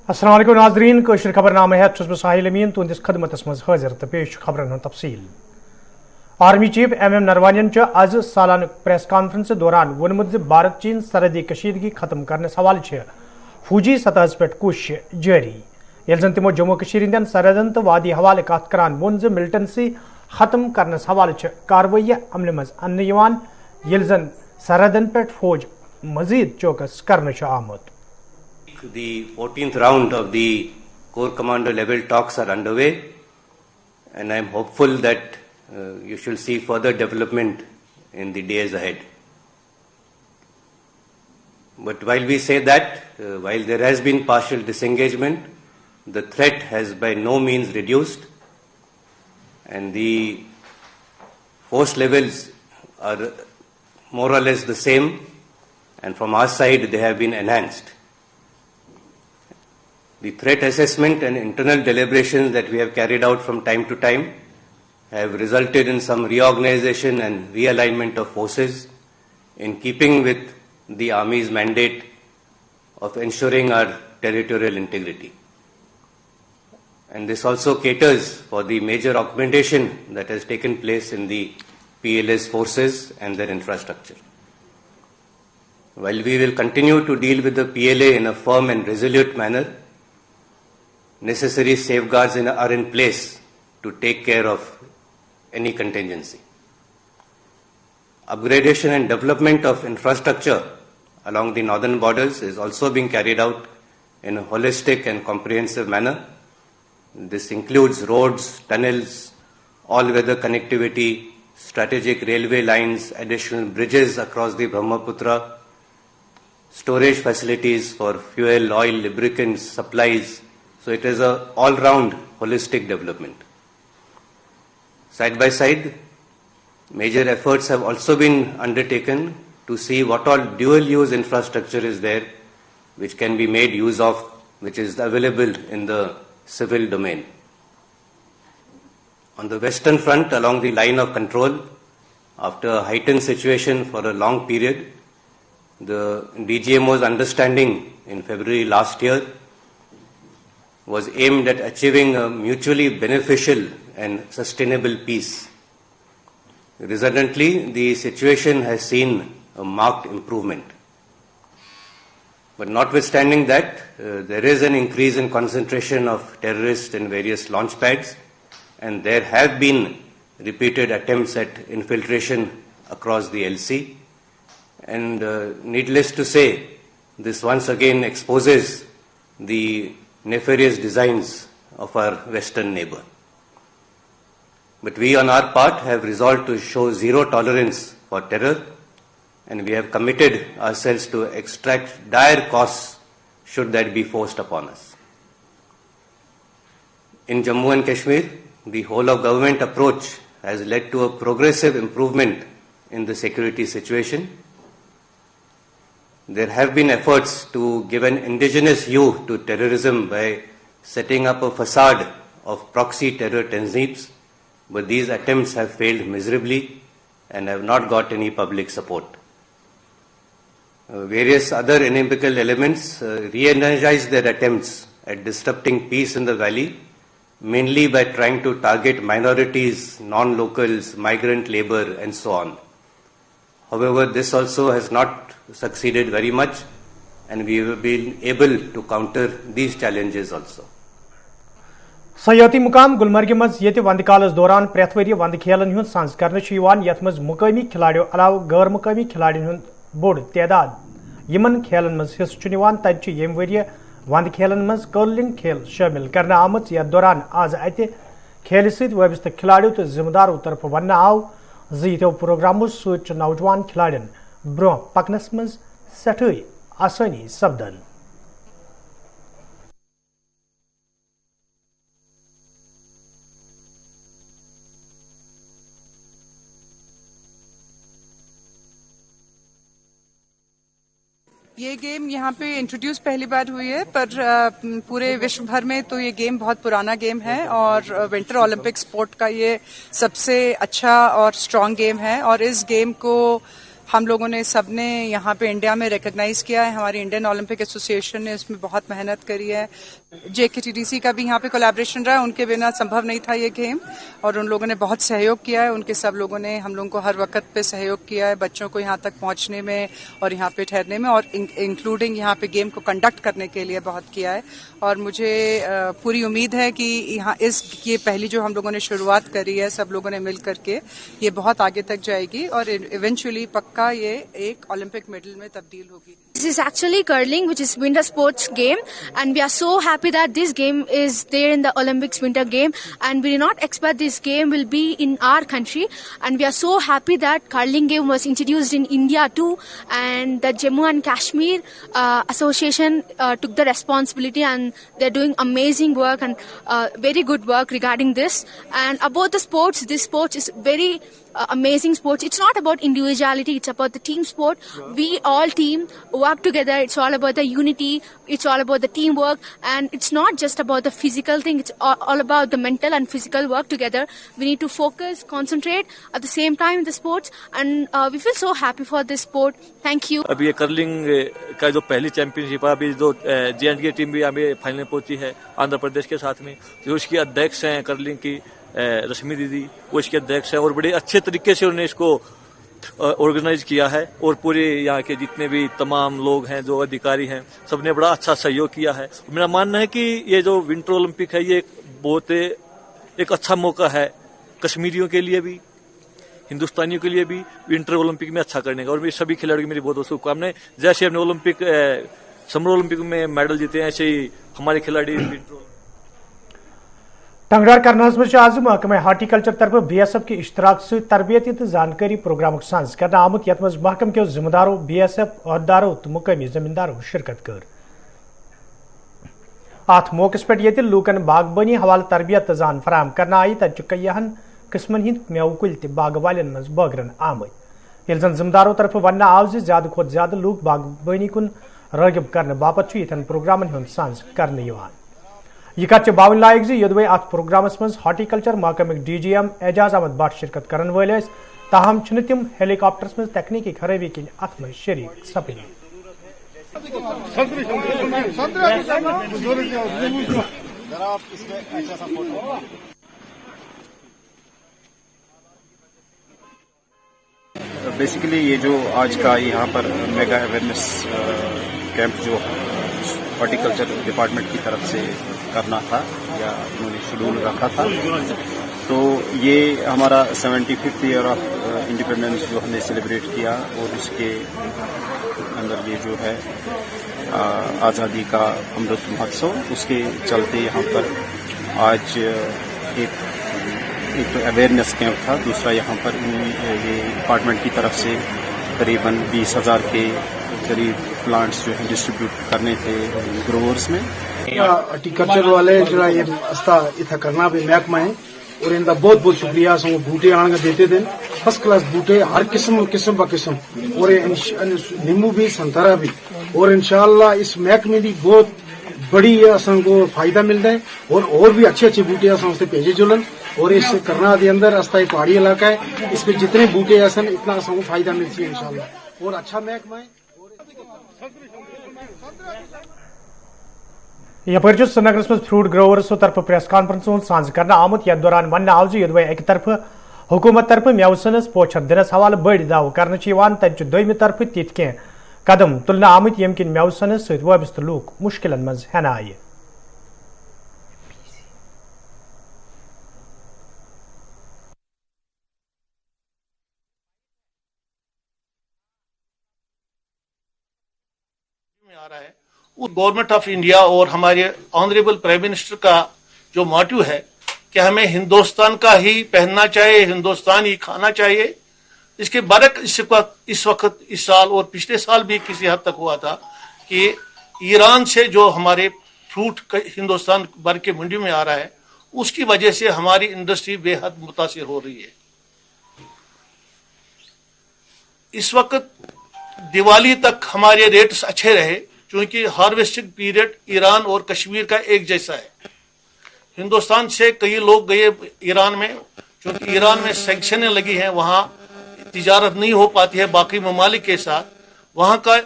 अस्सलाम वालेकुम नाज़रीन कशर खबरनामे है साहिल अमीन तुंदिस खदमतस मज हाजिर तो पेश खबरन तफसील। आर्मी चीफ MM नरवानियन आज सालाना प्रेस कॉन्फ्रेंस दौरान वोनमुत भारत चीन सरहदी कशीदगी खत्म करने हवाले फौजी सतह पे कोशिश जारी ये जन तमो जम्मू हंदन सरहदन तो वादी हवाले कत करान वोन मिलिटेंसी खत्म करने हवाले कार्रवाई अमल मज अन्न जन सरहदन पे फौज मजीद चौकस करने आमुत। The 14th round of the Corps Commander level talks are underway, and I am hopeful that you shall see further development in the days ahead. But while we say that, while there has been partial disengagement, the threat has by no means reduced, and the force levels are more or less the same, and from our side they have been enhanced. The threat assessment and internal deliberations that we have carried out from time to time have resulted in some reorganization and realignment of forces in keeping with the Army's mandate of ensuring our territorial integrity. And this also caters for the major augmentation that has taken place in the PLA's forces and their infrastructure. While we will continue to deal with the PLA in a firm and resolute manner, necessary safeguards are in place to take care of any contingency. Upgradation and development of infrastructure along the northern borders is also being carried out in a holistic and comprehensive manner. This includes roads, tunnels, all-weather connectivity, strategic railway lines, additional bridges across the Brahmaputra, storage facilities for fuel, oil, lubricants, supplies. So it is an all-round holistic development. Side by side, major efforts have also been undertaken to see what all dual-use infrastructure is there which can be made use of, which is available in the civil domain. On the western front, along the line of control, after a heightened situation for a long period, the DGMO's understanding in February last year was aimed at achieving a mutually beneficial and sustainable peace. Resultantly, the situation has seen a marked improvement. But notwithstanding that, there is an increase in concentration of terrorists in various launch pads, and there have been repeated attempts at infiltration across the LC. And needless to say, this once again exposes the nefarious designs of our western neighbor. But we on our part have resolved to show zero tolerance for terror, and we have committed ourselves to extract dire costs should that be forced upon us. In Jammu and Kashmir, the whole of government approach has led to a progressive improvement in the security situation. There have been efforts to give an indigenous hue to terrorism by setting up a facade of proxy terror tanzeems, but these attempts have failed miserably and have not got any public support. Various other inimical elements re-energized their attempts at disrupting peace in the valley, mainly by trying to target minorities, non-locals, migrant labor, and so on. However, this also has not succeeded very much, and we have been able to counter these challenges also. सयाती मुकाम गुलमर्ग मज ये one कालस दौरान प्रेथ worry one खेलन हुंद सांस करने यथ मज मुकामी खिलाड़ियों अलाव गैर मुकामी खिलाड़ियों हुंद बोड़ तादाद यमन खेलन मज हिस्स तत यम वरिय वंद खेलन मज कर्लिंग खेल शामिल करने आमत यथ दौरान आज अत खेल सत वाबस्त खिलाड़ियों तो जिम्मेदारों तरफ वन आव जो प्रोग्रामों सत नौजवान खिलाड़ियों ब्रोह पकनस मज सठई आसानी सपदन। ये गेम यहाँ पे इंट्रोड्यूस पहली बार हुई है, पर पूरे विश्व भर में तो ये गेम बहुत पुराना गेम है और विंटर ओलंपिक स्पोर्ट का ये सबसे अच्छा और स्ट्रॉन्ग गेम है। और इस गेम को हम लोगों ने सबने यहाँ पे इंडिया में रिकॉग्नाइज किया है. हमारी इंडियन ओलंपिक एसोसिएशन ने इसमें बहुत मेहनत करी है. JKTDC का भी यहाँ पे कोलैबोरेशन रहा है. उनके बिना संभव नहीं था ये गेम, और उन लोगों ने बहुत सहयोग किया है. उनके सब लोगों ने हम लोगों को हर वक्त पे सहयोग किया है, बच्चों को यहाँ तक पहुँचने में और यहाँ पे ठहरने में, और इंक्लूडिंग यहाँ पे गेम को कंडक्ट करने के लिए बहुत किया है. और मुझे पूरी उम्मीद है कि यहाँ ये पहली जो हम लोगों ने शुरुआत करी है सब लोगों ने मिल करके, ये बहुत आगे तक जाएगी और इवेंचुअली पक्का ये एक ओलंपिक मेडल में तब्दील होगी. This is actually curling, which is winter sports game, and we are so happy that this game is there in the Olympics winter game, and we did not expect this game will be in our country, and we are so happy that curling game was introduced in India too, and the Jammu and Kashmir Association took the responsibility, and they're doing amazing work and very good work regarding this. And about the sports, this sport is very amazing sports. It's not about individuality, it's about the team sport. We all team work together. It's all about the unity, it's all about the teamwork, and it's not just about the physical thing, it's all about the mental and physical work together. We need to focus, concentrate at the same time in the sports, and we feel so happy for this sport. Thank you. अभी ये curling का जो पहली championship है, अभी जो JNK team भी अभी फाइनल पहुंची है आंध्र प्रदेश के साथ में, जो उसकी अध्यक्ष हैं कर्लिंग की रश्मि दीदी, वो इसके अध्यक्ष हैं, और बड़े अच्छे तरीके से उन्होंने इसको ऑर्गेनाइज किया है, और पूरे यहाँ के जितने भी तमाम लोग हैं, जो अधिकारी हैं, सबने बड़ा अच्छा सहयोग किया है. मेरा मानना है कि ये जो विंटर ओलंपिक है, ये बहुत एक अच्छा मौका है कश्मीरियों के लिए भी, हिंदुस्तानियों के लिए भी विंटर ओलंपिक में अच्छा करने का. और मेरे सभी खिलाड़ियों की मेरी बहुत बहुत शुभकामनाएं. जैसे हमने समर ओलंपिक में मेडल जीते हैं, ऐसे ही हमारे खिलाड़ी टंगडार करनास में आज महकमा हार्टिकल्चर तरफ BSF के इश्तराक से तरबियती तो जानकारी प्रोग्राम सांस करना आमुत यथ मज महकम के जिम्मेदारों BSF अहदेदारों तो मुकामी जमींदारों शिरकत कर. अत मौके पे ये लूकन बागबानी हवाले तरबियत जान फराम करना आई तक कईहन किस्मन हिंद मेव कुल बाग वालन मज बगरन आमद. ये जन जिम्मेदारों तरफ वन आव ज्यादा खुद ज्यादा लूक बागबानी कुन रागिब करने बापत इथन प्रोग्रामन हुंद सांस करने यहां. यह कत बावन लायक योदवे अत प्रोग्रामस मज हार्टिकल्चर महकमक DGM एजाज अहमद भट्ट शिरकत करन वल ताहम तिम हेलीकॉप्टरस मज तकनीकी खराबी किन अत मज शरीक सपदे. बेसिकली ये जो आज का यहाँ पर मेगा अवेयरनेस कैंप जो हॉर्टिकल्चर डिपार्टमेंट की तरफ से करना था या उन्होंने शेड्यूल रखा था, तो ये हमारा 75th ईयर ऑफ इंडिपेंडेंस जो हमने सेलिब्रेट किया, और उसके अंदर ये जो है आज़ादी का अमृत महोत्सव, उसके चलते यहाँ पर आज एक तो अवेयरनेस कैंप था, दूसरा यहाँ पर ये डिपार्टमेंट की तरफ से करीबन 20,000 के करीब प्लांट्स जो है डिस्ट्रीब्यूट करने थे ग्रोवर्स में. हार्टिकल्चर वाले जो ये अस्ता इतना करना भी महकमा है, और इनका बहुत बहुत शुक्रिया. सो बूटे आने देते थे, फर्स्ट क्लास बूटे हर किस्म ब किस्म, और नींबू भी संतरा भी, और इंशाल्लाह इस महकमे की बहुत बड़ी असन को फायदा मिलता है, और भी अच्छे अच्छे बूटे असन उससे भेजे जुलन. और इस करना के अंदर अस्थाई पहाड़ी इलाका है, इस पे जितने बूटे असन इतना असन को फायदा मिलती है इंशाल्लाह, और अच्छा महकमा है. यपर श्रीनगर मज फ्रूट ग्रोवर्स तरफ प्रेस कॉन्फ्रेंस सांझ करना आमुत यथ दौरान वन आव योदवे एक तरफ हुकूमत तरफ मेव सनस पोछर दिनस हवाले बड़ दाव कर तत दोम तरफ तिथ कह कदम तुलना आमुत यम किन मेव सनस सत वाबस्त लूक मुश्किलन मज हेन आय. आ रहा है वो गवर्नमेंट ऑफ इंडिया और हमारे ऑनरेबल प्राइम मिनिस्टर का जो मोटिव है कि हमें हिंदुस्तान का ही पहनना चाहिए, हिंदुस्तान ही खाना चाहिए, इसके बरक इस वक्त इस साल और पिछले साल भी किसी हद तक हुआ था कि ईरान से जो हमारे फ्रूट हिंदुस्तान भर के मंडी में आ रहा है, उसकी वजह से हमारी इंडस्ट्री बेहद मुतासिर हो रही है. इस वक्त दिवाली तक हमारे रेट्स अच्छे रहे, क्योंकि हार्वेस्टिंग पीरियड ईरान और कश्मीर का एक जैसा है. हिंदुस्तान से कई लोग गए ईरान में, क्योंकि ईरान में सैंक्शनें लगी हैं, वहां तिजारत नहीं हो पाती है बाकी ममालिक के साथ, वहाँ का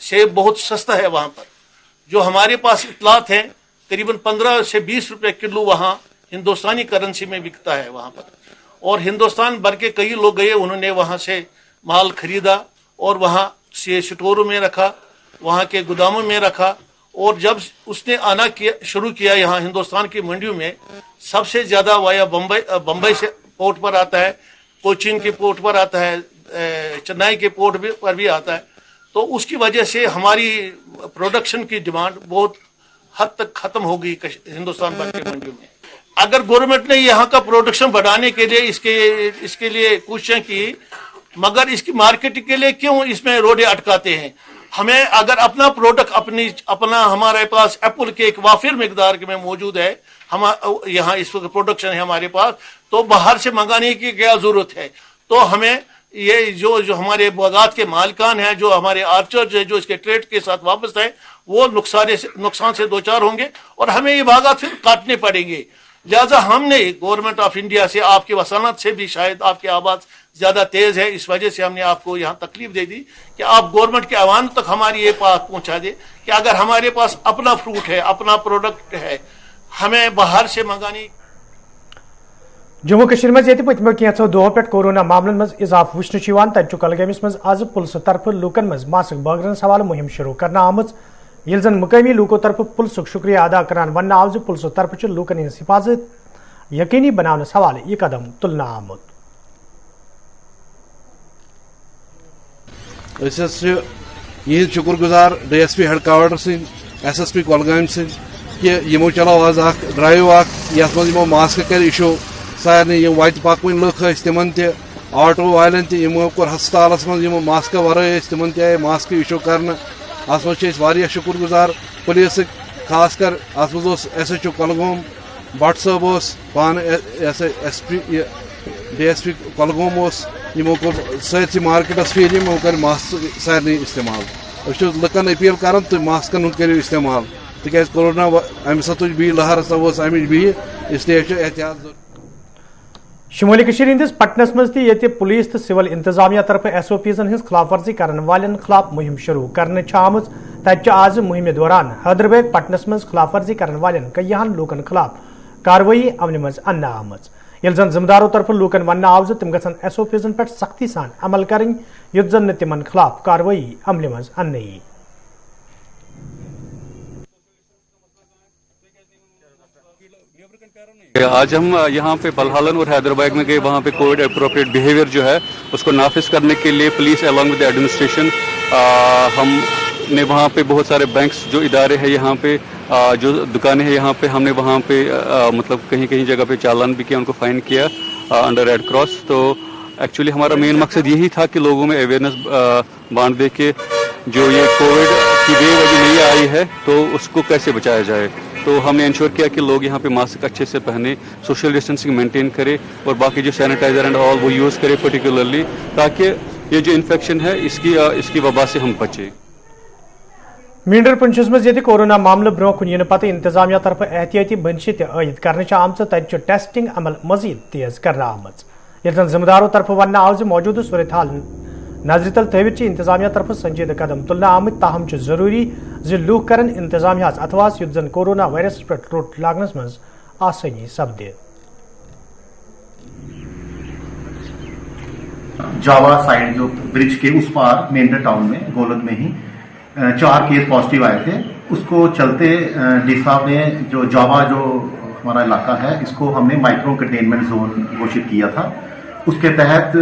सेब बहुत सस्ता है वहाँ पर। जो हमारे पास इतलात हैं करीबन 15 से 20 रुपए किलो वहाँ हिंदुस्तानी करेंसी में बिकता है वहाँ पर। और हिंदुस्तान भर के कई लोग गए, उन्होंने वहाँ से माल खरीदा और वहाँ से स्टोरों में रखा, वहाँ के गोदामों में रखा। और जब उसने आना शुरू किया यहाँ हिंदुस्तान की मंडियों में, सबसे ज्यादा वाया बम्बई से पोर्ट पर आता है, कोचीन के पोर्ट पर आता है, चेन्नई के पोर्ट पर भी आता है। तो उसकी वजह से हमारी प्रोडक्शन की डिमांड बहुत हद तक खत्म हो गई हिंदुस्तान भर के मंडियों में। अगर गवर्नमेंट ने यहाँ का प्रोडक्शन बढ़ाने के लिए इसके लिए कोशिशें की, मगर इसकी मार्केटिंग के लिए क्यों इसमें रोडे अटकाते हैं? हमें अगर अपना प्रोडक्ट अपना हमारे पास एप्पल के एक वाफिर मिकदार में मौजूद है, हम यहाँ इस वक्त प्रोडक्शन है हमारे पास, तो बाहर से मंगाने की क्या जरूरत है? तो हमें ये जो हमारे बागात के मालिकान हैं, जो हमारे आर्चर्स हैं, जो इसके ट्रेड के साथ वापस हैं, वो नुकसान से दो चार होंगे और हमें ये बागात फिर काटने पड़ेंगे। लिहाजा हमने गवर्नमेंट ऑफ इंडिया से, आपके वसानत से भी शायद आपकी आवाज ज्यादा तेज है, इस वजह से हमने आपको यहाँ तकलीफ दे दी कि आप गवर्नमेंट के आवाम तक हमारी ये बात पहुंचा दे कि अगर हमारे पास अपना फ्रूट है, अपना प्रोडक्ट है, हमें बाहर से मंगाने। जम्मू कश्मीर में पत्मो कैंचो दोहों पे कोरोना मामलन में इजाफ वुचन तक कलगमिस मज आज पुलिस तरफ लूकन मज मास्क बागरन हवाले मुहिम शुरू करना आमज, यिल जन मुकामी लूको तरफ पुलिस शुक्रिया अदा करान वन आव ज पुलिस तरफ लूकन हज हिफाजत यकीनी बनाने हवाले यह कदम तुलना आमुत। यह शुक्रगुजार DSP head quarter Singh SSP Kulgam Singh कि यमो चलो आज ड्राइव यथ मो मास्क कर इशू सारे वत पकवन लुख तिमन ऑटो वालन तमो कोर हस्पतालस मज मास्क वर तिमन आए मास्क इशू कर। अत मज शुक्रगुजार पुलिस खास कर अत मज SHO कुलगाम भट्ट साहब पान SP DSP कुलगाम यमो कोर सैसी मार्केटस फिर यमो कर मास्क सारे इस्तेमाल। लुकन अपील कर तुम मास्कन करो इस्तेमाल तिक कोरोना अम सतुच बी लहर अमिच बी, इसलिए एहतियात। शुमाली कशीर हंदिस पटनस मज पुलिस तो सिविल इंतजामिया तरफ SOP'जन हज खिलाफ वर्जी करने वालन खिलाफ मुहिम शुरू करने आमज। तत आज मुहिम दौरान हैदराबाद पटनस मज खिलाफ वर्जी करने वालन कईयान लूकन खिलाफ कार्रवाई अमन मज अन्न आमज, यिल जन जिम्मेदारों तरफ लूकन वन आव ज तिम गसन SOP'जन पे सख्ती सान अमल करें युत जन तिमन खिलाफ कार्रवाई अमल मज अन्न यी। आज हम यहाँ पे बलहालन और हैदराबाद में गए, वहाँ पे कोविड अप्रोप्रिएट बिहेवियर जो है उसको नाफिज करने के लिए पुलिस अलॉन्ग विद एडमिनिस्ट्रेशन हमने वहाँ पे बहुत सारे बैंक्स जो इदारे हैं यहाँ पे जो दुकानें हैं यहाँ पे हमने वहाँ पे मतलब कहीं कहीं जगह पे चालान भी किया, उनको फाइन किया अंडर रेड क्रॉस। तो एक्चुअली हमारा मेन मकसद यही था कि लोगों में अवेयरनेस बांट दे के जो ये कोविड की वेव अभी नहीं आई है तो उसको कैसे बचाया जाए। तो हमने इंश्योर किया कि लोग यहाँ पे मास्क अच्छे से पहने, सोशल डिस्टेंसिंग मेंटेन करें और बाकी जो सैनिटाइजर एंड ऑल वो यूज़ करें पर्टिकुलरली, ताकि ये जो इन्फेक्शन है इसकी वबा से हम बचें। मींडर पंचस मज ये कोरोना मामले ब्रो कुन इन पत इंतजामिया तरफ एहतियाती बनशी आयद कर आमच, तत टेस्टिंग अमल मजीद तेज कर आमच, ये जिम्मेदारों तरफ वन आव मौजूद सूरत हाल नजर तल थवित इंतजामिया तरफ संजीदा कदम तुलना आमत। ताहम जरूरी लूख कर इंतजामिया अथवास युत जन कोरोना वायरस पे रोट लागनस मज आसानी सपदे। जावा साइड जो ब्रिज के उस पार मेंढर टाउन में गोलक में ही 4 केस पॉजिटिव आए थे। उसको चलते डी साहब ने जो जावा जो हमारा इलाका है इसको हमने माइक्रो कंटेनमेंट जोन घोषित किया था। उसके तहत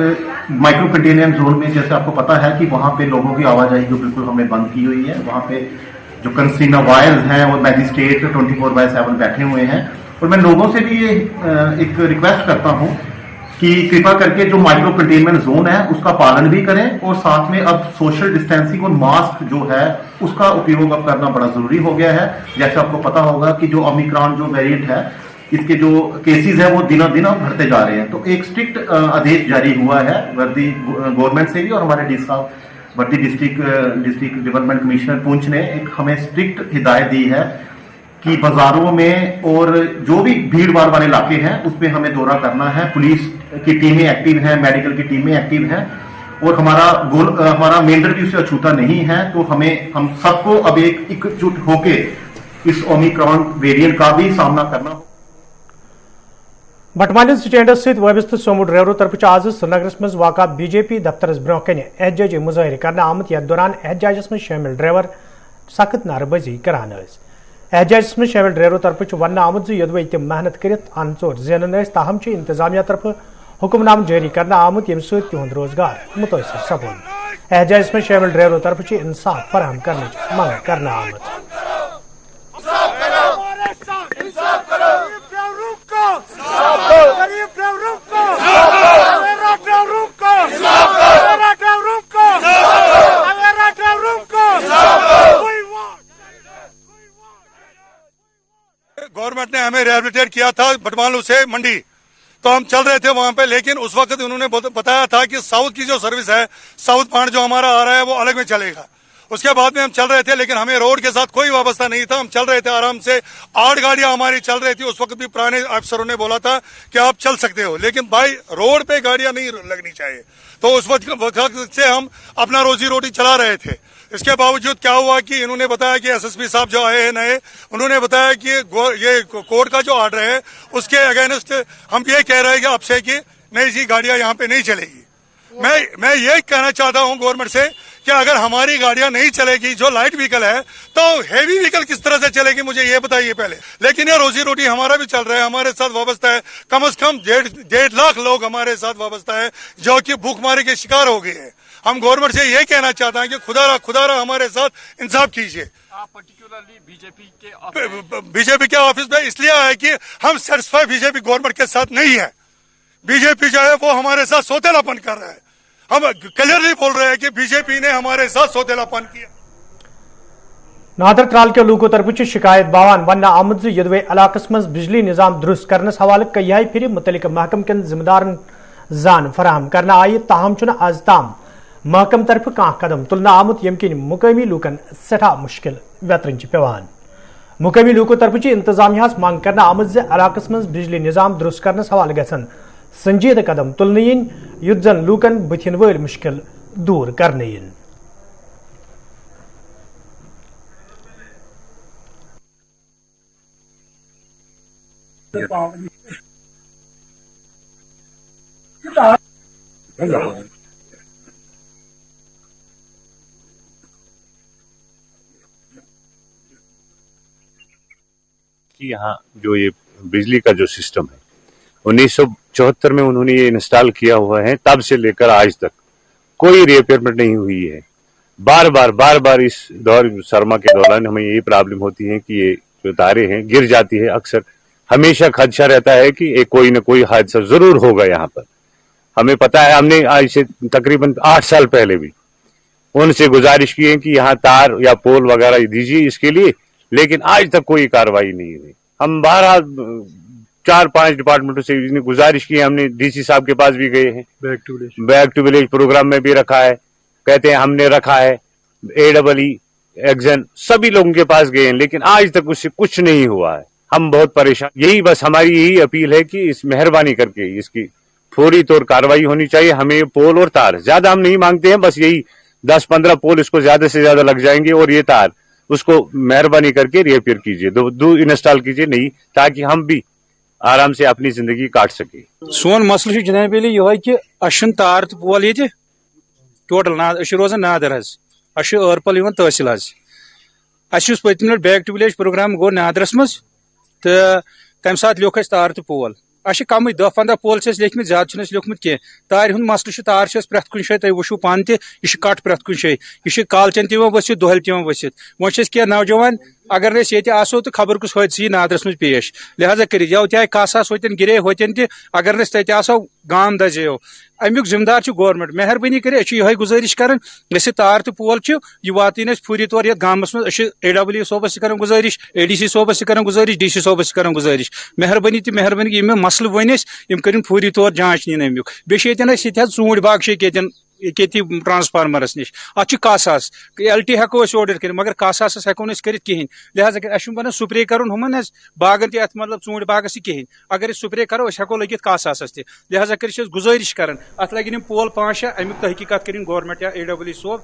माइक्रो कंटेनमेंट जोन में जैसे आपको पता है कि वहां पे लोगों की आवाजाही जो बिल्कुल हमने बंद की हुई है, वहां पे जो कंसीना वायर्स हैं और मैजिस्ट्रेट 24/7 बैठे हुए हैं। और मैं लोगों से भी ये एक रिक्वेस्ट करता हूं कि कृपा करके जो माइक्रो कंटेनमेंट जोन है उसका पालन भी करें और साथ में अब सोशल डिस्टेंसिंग और मास्क जो है उसका उपयोग अब करना बड़ा जरूरी हो गया है। जैसे आपको पता होगा कि जो ओमिक्रॉन जो वेरिएंट है इसके जो केसेस है वो दिनों दिन बढ़ते जा रहे हैं। तो एक स्ट्रिक्ट आदेश जारी हुआ है वर्दी गवर्नमेंट से भी और हमारे डी साहब वर्दी डिस्ट्रिक्ट डेवलपमेंट कमिश्नर पुंछ ने एक हमें स्ट्रिक्ट हिदायत दी है कि बाजारों में और जो भी भीड़ भाड़ वाले इलाके हैं उसमें हमें दौरा करना है। पुलिस की टीमें एक्टिव हैं, मेडिकल की टीमें एक्टिव हैं और हमारा मेंढर भी उसे अछूता नहीं है। तो हम सबको अब एकजुट होके इस ओमिक्रॉन वेरिएंट का भी सामना करना होगा। बटमालिन स्टैंडस सहित वाबस्त सोमो ड्राइवरों तरफ आज श्रीनगरस मज वाक़ा बीजेपी दफ्तरस ब्रोह कन एहतजाजी मुजाहिर करने आमत यथ दौरान एहतजाजस में शामिल ड्राइवर सख्त नारेबाजी करान। एहतजाजस में शामिल ड्राइवरों तरफ वन आमुत योदवे तम मेहनत कर अनचोर जेनन ताहम इंतजामिया तरफ हुक्मनाम जारी करने आमुत यम सहुंद रोजगार मुतासर सपून। एहतजाजस में शामिल ड्राइवरों तरफ इंसाफ फराहम करने मांग करना आमत। गवर्नमेंट ने हमें रिहेबिलिटेट किया था बटमालू से मंडी, तो हम चल रहे थे वहां पे, लेकिन उस वक्त उन्होंने बताया था कि साउथ की जो सर्विस है, साउथ पार्ट जो हमारा आ रहा है वो अलग में चलेगा। उसके बाद में हम चल रहे थे, लेकिन हमें रोड के साथ कोई वाबस्ता नहीं था। हम चल रहे थे आराम से, 8 गाड़ियां हमारी चल रही थी। उस वक्त भी पुराने अफसरों ने बोला था कि आप चल सकते हो, लेकिन भाई रोड पे गाड़ियां नहीं लगनी चाहिए। तो उस वक्त से हम अपना रोजी रोटी चला रहे थे। इसके बावजूद क्या हुआ कि इन्होंने बताया कि एसएसपी साहब जो आए हैं नए, उन्होंने बताया कि ये कोर्ट का जो ऑर्डर है उसके अगेंस्ट हम ये कह रहे हैं कि आपसे कि नई सी गाड़ियां यहाँ पे नहीं चलेगी। मैं ये कहना चाहता हूँ गवर्नमेंट से कि अगर हमारी गाड़ियां नहीं चलेगी, जो लाइट व्हीकल है, तो हेवी व्हीकल किस तरह से चलेगी मुझे ये बताइए पहले। लेकिन ये रोजी रोटी हमारा भी चल रहा है, हमारे साथ वाबस्ता है। कम से कम 1.5 लाख लोग हमारे साथ वाबस्ता है जो कि भूखमरी के शिकार हो गए हैं। हम गवर्नमेंट से ये कहना चाहते हैं कि खुदारा हमारे साथ इंसाफ कीजिए। आप पर्टिकुलरली बीजेपी के ऑफिस में इसलिए आए कि हम सेटिस्फाई बीजेपी गवर्नमेंट के साथ नहीं है। बीजेपी जो है वो हमारे साथ सौतेलापन कर रहा है। हम क्लियरली बोल रहे हैं कि बीजेपी ने हमारे साथ सौतेलापन किया। नादर त्राल के लूकों तरफ शिकायत बावान वन आमद यदवे इलाकस मज बिजली निजाम दुरुस्त करनस हवाले कई फिर मुतलिक महकम के जिम्मेदारन जान फराहम करना आई, ताहम आज ताम महकम तरफ कह कदम तुलना आमुत यम किन मुकामी लूकन सठा मुश्किल वेतरन पेवान। मुकामी लूकों तरफ इंतजामिया मांग करना आमद इलाकस मज बिजली निजाम दुरुस्त करनस हवाले गसन संजीद कदम तुलने युद्ध जन लूकन बुथिन वल मुश्किल दूर करने। यहाँ जो ये बिजली का जो सिस्टम है 1974 में उन्होंने ये इंस्टॉल किया हुआ है, तब से लेकर आज तक कोई रिपेयरमेंट नहीं हुई है। बार बार इस सरमा के दौरान हमें यही प्रॉब्लम होती है कि ये जो तारे हैं गिर जाती है। अक्सर हमेशा खदशा रहता है कि एक कोई न कोई हादसा जरूर होगा यहाँ पर। हमें पता है, हमने आज से तकरीबन 8 साल पहले भी उनसे गुजारिश की है कि यहाँ तार या पोल वगैरह दीजिए इसके लिए, लेकिन आज तक कोई कार्रवाई नहीं हुई। हम 4-5 डिपार्टमेंटों से गुजारिश की, हमने डीसी साहब के पास भी गए हैं, बैक टू विलेज प्रोग्राम में भी रखा है, कहते हैं हमने रखा है, AEE एक्शन सभी लोगों के पास गए हैं, लेकिन आज तक उससे कुछ नहीं हुआ है। हम बहुत परेशान। यही बस हमारी यही अपील है कि इस मेहरबानी करके इसकी फौरी तौर कार्रवाई होनी चाहिए। हमें पोल और तार ज्यादा हम नहीं मांगते हैं, बस यही 10-15 पोल इसको ज्यादा से ज्यादा लग जाएंगे और ये तार उसको मेहरबानी करके रिपेयर कीजिए, दो इंस्टॉल कीजिए नहीं, ताकि हम भी आराम से अपनी जिंदगी काट सके। सोन मसल जनाब ये कि अशन तार तो पोल ये टोटल रोजान नादर अर्पल तहसील पत्म लट बैक टू विलेज प्रोग्राम गो नादरस मज तो तम सात लिख तार तो पोल कम 10-15 पोल से लिखम ज्यादा लिखमुत कह तार हूं मसल तार प्रत कुछ जाए तुम वो पान तह कट प्रत कुछ जाए यह कालचन तह वसित दोहल तह वसित वो कह नौजवान अगर ये आसो तो खबर कुछ हादस नादरस मज पेश लिहाजा कर तह कस होतन गिरे होतन तह अगर तत आसो गाम दजेो अमुक जिम्मेदार गवर्नमेंट मेहरबानी कर गुजारिश कर तार तो पोल यह वातन फूरी तौर गामस मज AEE सोबस कर गुजारिश ADC सोबस कर गुजारिश DC सोबस कर गुजारिश मेहरबानी तो मेहरबानी मसल वन यम कर फूरी तौर जांच नीन अमुक बे यूट बाग ट्रांसफार्मरस नश अत कह सास LT हेको ऑर्डर कर मगर कह सास हेको कर कहें लिहाजा बना स्प्रे कर हुमन बागन त मतलब ूंट बागस कहें अगर स्प्रे करो हेको लगित कह सास लिहाजा कर गुजारिश कर अत लगन पोल 5-6 अमुक तहकीकत कर गवर्नमेंट या AWE सोब।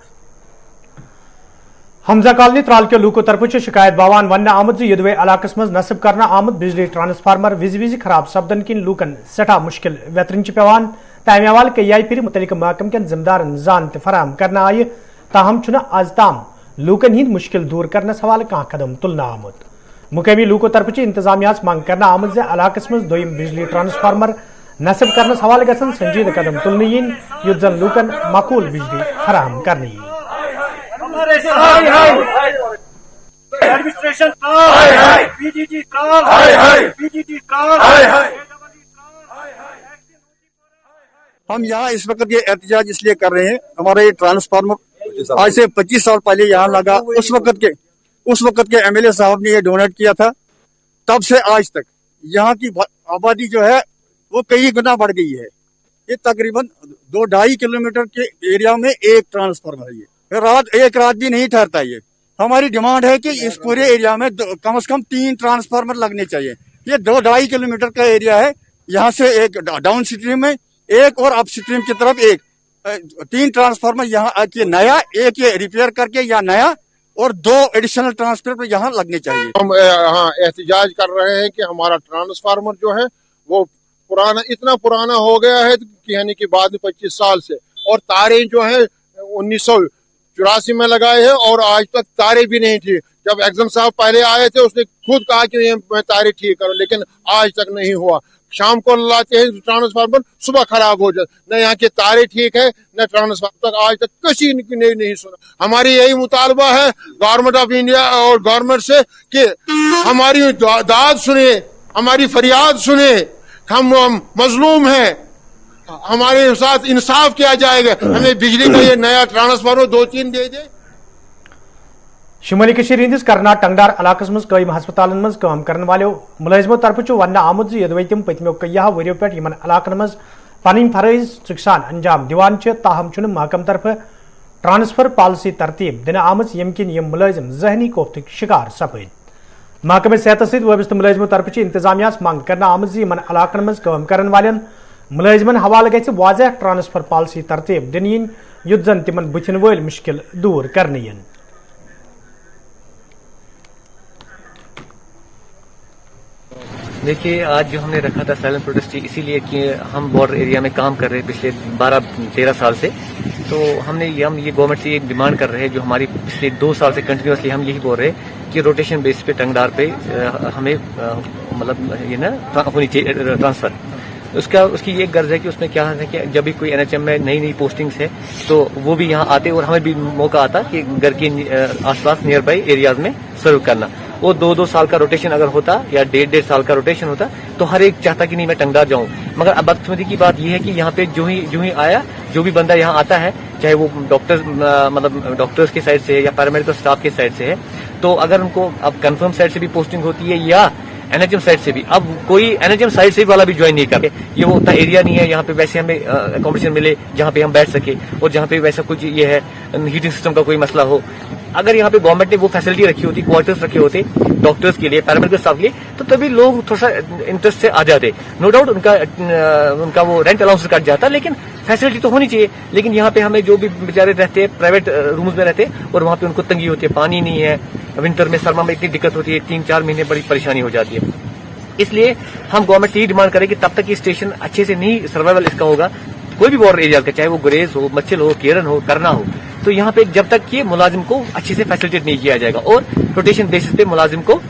हमजा कॉलोनी त्राल के लूको तरफ शिकायत बावान वन आमद यदवे इलाकस मज नस्ब करना आमद बिजली ट्रांसफार्मर विज खराब सपदन किन लूकन सठा मुश्किल वेतरन पेवान तमे हवाल कई फिर मुतलिक महकम के जिम्मेदारन जान फराहम करना आय ताहम आज ताम लूकन हिंद मुश्किल दूर करने हवाले कह कदम तुलना आमुत मुकामी लूको तरफ इंतजामिया मांग करना आमद इलाकस मज दोयम बिजली ट्रांसफार्मर नस्ब करने हवाले गसन संजीदा कदम तुलने इन युद्ध जन लूकन माकूल बिजली फराहम करने हम यहाँ इस वक्त ये एहतजाज इसलिए कर रहे हैं, हमारा ये ट्रांसफार्मर आज से 25 साल पहले यहाँ लगा। उस वक्त के MLA साहब ने ये डोनेट किया था। तब से आज तक यहाँ की आबादी जो है वो कई गुना बढ़ गई है। ये तकरीबन 2-2.5 किलोमीटर के एरिया में एक ट्रांसफार्मर है। एक रात भी नहीं ठहरता। ये हमारी डिमांड है कि इस पूरे एरिया में कम से कम 3 ट्रांसफार्मर लगने चाहिए। ये 2-2.5 किलोमीटर का एरिया है। यहाँ से एक डाउन स्ट्रीम में एक और अप स्ट्रीम की तरफ एक 3 ट्रांसफार्मर यहाँ नया, एक ये रिपेयर करके या नया और 2 एडिशनल ट्रांसफार्मर यहाँ लगने चाहिए। हम यहाँ एहतजाज कर रहे हैं कि हमारा ट्रांसफार्मर जो है वो पुराना, इतना पुराना हो गया है कि यानी कि बाद में 25 साल से, और तारें जो है 1984 में लगाए हैं और आज तक तारे भी नहीं थी। जब एग्जाम साहब पहले आए थे उसने खुद कहा कि मैं तारे ठीक करूं, लेकिन आज तक नहीं हुआ। शाम को लाते हैं ट्रांसफार्मर, सुबह खराब हो जाए। न यहाँ के तारे ठीक है न ट्रांसफार्मर तक आज तक किसी ने नहीं सुना। हमारी यही मुतालबा है गवर्नमेंट ऑफ इंडिया और गवर्नमेंट से कि हमारी दाद सुने, हमारी फरियाद सुने। हम मजलूम हैं, हमारे साथ इंसाफ किया जाएगा। हमें बिजली का ये नया ट्रांसफार्मर 2-3 दे दे। शुमाली हंदिस करना टंगडार इलाकस मज कयम हस्पतालन मज काम करने वाले मुलाजिमों तरफ वन आमुद यदि तम पतमो कय्या वरियो पे इन इलाकन मज पन फरज सुखसान अंजाम दिवान ताहम महकम तरफ ट्रांसफर पॉलिसी तरतीब दिन आम यम किन यम मुलाजिम जहनी कोफ्त शिकार सपद। महकमे सेहत सत वाबस्त मुलाजिमों तरफ इंतजामिया मांग करना आमज इन इलाकन मज काम करने वाले मुलाजिमन हवाले गि वाजह ट्रांसफर पॉलिसी तरतीब दिन इन युद्ध जन तिमन बुथिन वल मुश्किल दूर करने। देखिए, आज जो हमने रखा था साइलेंट प्रोटेस्ट इसीलिए कि हम बॉर्डर एरिया में काम कर रहे हैं पिछले 12-13 साल से। तो हम ये गवर्नमेंट से ये डिमांड कर रहे हैं, जो हमारी पिछले 2 साल से कंटिन्यूसली हम यही बोल रहे हैं कि रोटेशन बेस पे टंगडार पे हमें मतलब ये ना होनी चाहिए ट्रांसफर। उसकी ये गर्ज है कि उसमें क्या है कि जब भी कोई NHM में नई पोस्टिंग्स है तो वो भी यहाँ आते और हमें भी मौका आता कि घर के आसपास नियर बाई एरियाज में सर्व करना। वो 2-2 साल का रोटेशन अगर होता या 1.5 साल का रोटेशन होता तो हर एक चाहता कि नहीं मैं टंगडार जाऊं। मगर अब बदकिस्मती की बात यह है कि यहाँ पे जो ही आया, जो भी बंदा यहाँ आता है, चाहे वो डॉक्टर्स के साइड से है या पैरामेडिकल स्टाफ के साइड से है, तो अगर उनको अब कंफर्म साइड से भी पोस्टिंग होती है या NHM साइड से भी, अब कोई NHM साइड से वाला भी ज्वाइन नहीं करते। ये वो उतना एरिया नहीं है यहाँ पे वैसे हमें अकोमोडेशन मिले जहाँ पे हम बैठ सके और जहाँ पे वैसा कुछ ये है हीटिंग सिस्टम का कोई मसला हो। अगर यहाँ पे गवर्नमेंट ने वो फैसिलिटी रखी होती, क्वार्टर्स रखे होते डॉक्टर्स के लिए, पैरामेडिकल स्टाफ के लिए, तो तभी लोग थोड़ा सा इंटरेस्ट से आ जाते। नो डाउट उनका वो रेंट अलाउंस कट जाता, लेकिन फैसिलिटी तो होनी चाहिए। लेकिन यहाँ पे हमें जो भी बेचारे रहते हैं प्राइवेट रूम्स में रहते हैं और वहाँ पे उनको तंगी होती है, पानी नहीं है, विंटर में सरमा में इतनी दिक्कत होती है, 3-4 महीने बड़ी परेशानी हो जाती है। इसलिए हम गवर्नमेंट से यही डिमांड करें कि तब तक ये स्टेशन अच्छे से नहीं सर्वाइवल इसका होगा, कोई भी बॉर्डर एरिया का, चाहे वो गुरेज हो, मच्छल हो, केरन हो, करना हो, तो यहाँ पे जब तक ये मुलाजिम को अच्छे से फैसिलिटेट नहीं किया जाएगा और रोटेशन बेसिस पे मुलाजिम को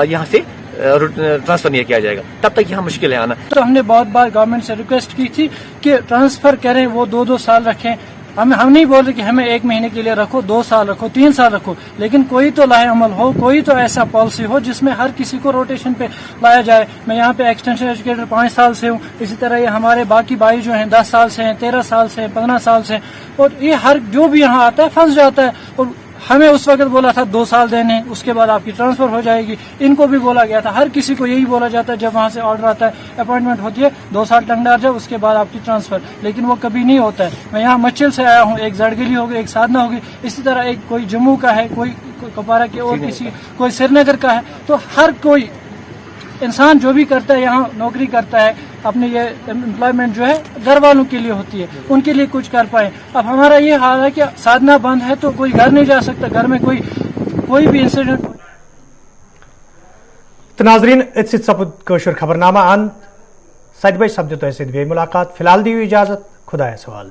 यहाँ से ट्रांसफर नहीं किया जाएगा, तब तक यहाँ मुश्किल है आना। तो हमने बहुत बार गवर्नमेंट से रिक्वेस्ट की थी कि ट्रांसफर करें, वो 2-2 साल रखें। हम नहीं बोल रहे कि हमें 1 महीने के लिए रखो, 2 साल रखो, 3 साल रखो, लेकिन कोई तो लाहे अमल हो, कोई तो ऐसा पॉलिसी हो जिसमें हर किसी को रोटेशन पे लाया जाए। मैं यहाँ पे एक्सटेंशन एजुकेटर 5 साल से हूँ, इसी तरह ये हमारे बाकी भाई जो हैं 10 साल से हैं, 13 साल से हैं, 15 साल से हैं, और ये हर जो भी यहाँ आता है फंस जाता है। और हमें उस वक्त बोला था 2 साल देने, उसके बाद आपकी ट्रांसफर हो जाएगी। इनको भी बोला गया था, हर किसी को यही बोला जाता है जब वहां से ऑर्डर आता है, अपॉइंटमेंट होती है, 2 साल टंगडार जाओ, उसके बाद आपकी ट्रांसफर, लेकिन वो कभी नहीं होता है। मैं यहाँ मच्चिल से आया हूँ, एक जड़गली होगी, एक साधना होगी, इसी तरह एक कोई जम्मू का है, कोई कपारा के और किसी, कोई श्रीनगर का है, तो हर कोई इंसान जो भी करता है यहाँ नौकरी करता है, अपने ये एम्प्लॉयमेंट जो है घर वालों के लिए होती है, उनके लिए कुछ कर पाए। अब हमारा ये हाल है कि साधना बंद है तो कोई घर नहीं जा सकता, घर में कोई भी इंसिडेंट। तो नाजरीन इस सपुद कशुर खबरनामा अंत 7 बजे सपद तो मुलाकात, फिलहाल दी इजाजत, खुदा सवाल।